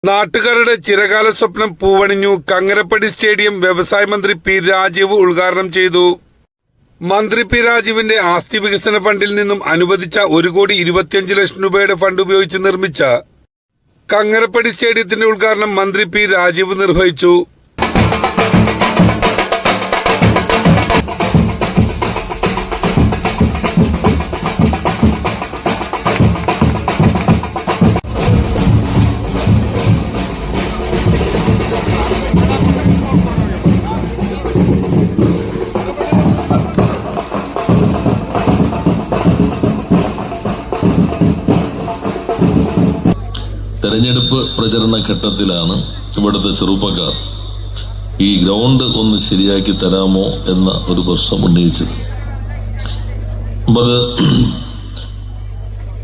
നാട്ടുകാരുടെ ചിരകാല സ്വപ്നം പൂവണിഞ്ഞു. കങ്ങരപ്പടി സ്റ്റേഡിയം വ്യവസായ മന്ത്രി പി രാജീവ് ഉദ്ഘാടനം ചെയ്തു. മന്ത്രി പി രാജീവിന്റെ ആസ്തി വികസന ഫണ്ടിൽ നിന്നും അനുവദിച്ച 1,25,00,000 രൂപയുടെ ഫണ്ട് ഉപയോഗിച്ച് നിർമ്മിച്ച കങ്ങരപ്പടി സ്റ്റേഡിയത്തിന്റെ ഉദ്ഘാടനം മന്ത്രി പി രാജീവ് നിർവഹിച്ചു. തെരഞ്ഞെടുപ്പ് പ്രചരണ ഘട്ടത്തിലാണ് ഇവിടുത്തെ ചെറുപ്പക്കാർ ഈ ഗ്രൗണ്ട് ഒന്ന് ശരിയാക്കി തരാമോ എന്ന ഒരു പ്രശ്നം ഉന്നയിച്ചത്. അപ്പം അത്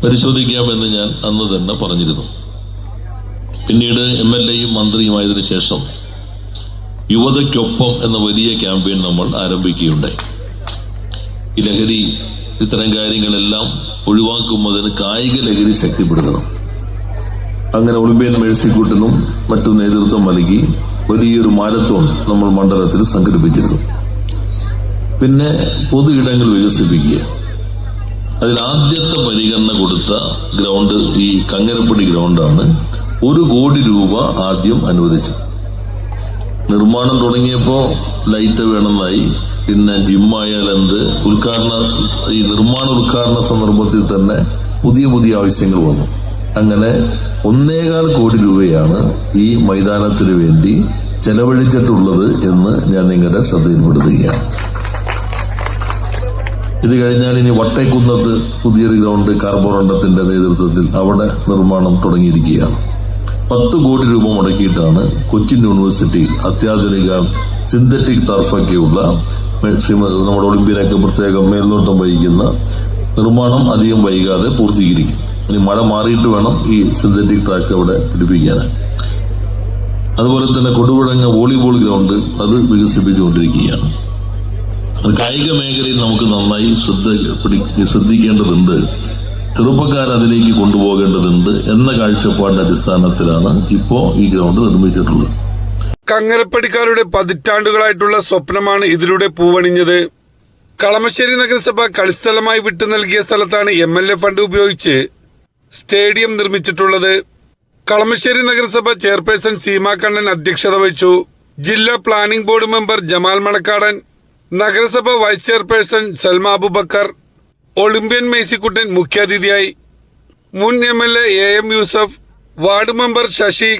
പരിശോധിക്കാമെന്ന് ഞാൻ അന്ന് തന്നെ പറഞ്ഞിരുന്നു. പിന്നീട് MLAയും മന്ത്രിയുമായതിനു ശേഷം യുവതയ്ക്കൊപ്പം എന്ന വലിയ ക്യാമ്പയിൻ നമ്മൾ ആരംഭിക്കുകയുണ്ടായി. ഈ ലഹരി ഇത്തരം കാര്യങ്ങളെല്ലാം ഒഴിവാക്കുന്നതിന് കായിക ലഹരി ശക്തിപ്പെടുത്തണം. അങ്ങനെ ഒളിമ്പ്യൻ മേഴ്സിക്കൂട്ടിനും മറ്റു നേതൃത്വം നൽകി വലിയൊരു മാരത്തോൺ നമ്മൾ മണ്ഡലത്തിൽ സംഘടിപ്പിച്ചിരുന്നു. പിന്നെ പൊതു ഇടങ്ങൾ വികസിപ്പിക്കുക. അതിൽ ആദ്യത്തെ പരിഗണന കൊടുത്ത ഗ്രൗണ്ട് ഈ കങ്ങരപ്പടി ഗ്രൗണ്ടാണ്. 1 കോടി രൂപ ആദ്യം അനുവദിച്ചു. നിർമ്മാണം തുടങ്ങിയപ്പോൾ ലൈറ്റ് വേണമെന്നായി. പിന്നെ ജിമ്മായാൽ എന്ത്, ഈ നിർമ്മാണ ഉദ്ഘാടന സന്ദർഭത്തിൽ തന്നെ പുതിയ ആവശ്യങ്ങൾ വന്നു. അങ്ങനെ 1.25 കോടി രൂപയാണ് ഈ മൈതാനത്തിന് വേണ്ടി ചെലവഴിച്ചിട്ടുള്ളത് എന്ന് ഞാൻ നിങ്ങളുടെ ശ്രദ്ധയിൽപ്പെടുത്തുകയാണ്. ഇത് കഴിഞ്ഞാൽ ഇനി വട്ടേക്കുന്നത്ത് പുതിയൊരു ഗ്രൗണ്ട് കാർബോറണ്ടത്തിന്റെ നേതൃത്വത്തിൽ അവിടെ നിർമ്മാണം തുടങ്ങിയിരിക്കുകയാണ്. 10 കോടി രൂപ മുടക്കിയിട്ടാണ് കൊച്ചിൻ യൂണിവേഴ്സിറ്റിയിൽ അത്യാധുനിക സിന്തറ്റിക് ടർഫൊക്കെയുള്ള നമ്മുടെ ഒളിമ്പ്യനൊക്കെ പ്രത്യേകം മേൽനോട്ടം വഹിക്കുന്ന നിർമ്മാണം അധികം വൈകാതെ പൂർത്തീകരിക്കും. ഇനി മഴ മാറിയിട്ട് വേണം ഈ സിന്തറ്റിക് ട്രാക്ക് അവിടെ പിടിപ്പിക്കാൻ. അതുപോലെ തന്നെ കൊടുപുഴങ്ങ വോളിബോൾ ഗ്രൗണ്ട് അത് വികസിപ്പിച്ചുകൊണ്ടിരിക്കുകയാണ്. കായിക മേഖലയിൽ നമുക്ക് നന്നായി ശ്രദ്ധിക്കേണ്ടതുണ്ട്. ചെറുപ്പക്കാർ അതിലേക്ക് കൊണ്ടുപോകേണ്ടതുണ്ട് എന്ന കാഴ്ചപ്പാടിന്റെ അടിസ്ഥാനത്തിലാണ് ഇപ്പോ ഈ ഗ്രൗണ്ട് നിർമ്മിച്ചിട്ടുള്ളത്. കങ്ങരപ്പടിക്കാരുടെ പതിറ്റാണ്ടുകളായിട്ടുള്ള സ്വപ്നമാണ് ഇതിലൂടെ പൂവണിഞ്ഞത്. കളമശ്ശേരി നഗരസഭ കളിസ്ഥലമായി വിട്ടു നൽകിയ സ്ഥലത്താണ് MLA ഫണ്ട് ഉപയോഗിച്ച് സ്റ്റേഡിയം നിർമ്മിച്ചിട്ടുള്ളത്. കളമശ്ശേരി നഗരസഭ ചെയർപേഴ്സൺ സീമ കണ്ണൻ അധ്യക്ഷത വഹിച്ചു. ജില്ലാ planning board member Jamal Manakkadan, നഗരസഭ vice chairperson Salma Aboobacker, Olympian Mercykuttan മുഖ്യാതിഥിയായി. മുൻ MLA AM Yusuf, ward member Sasi,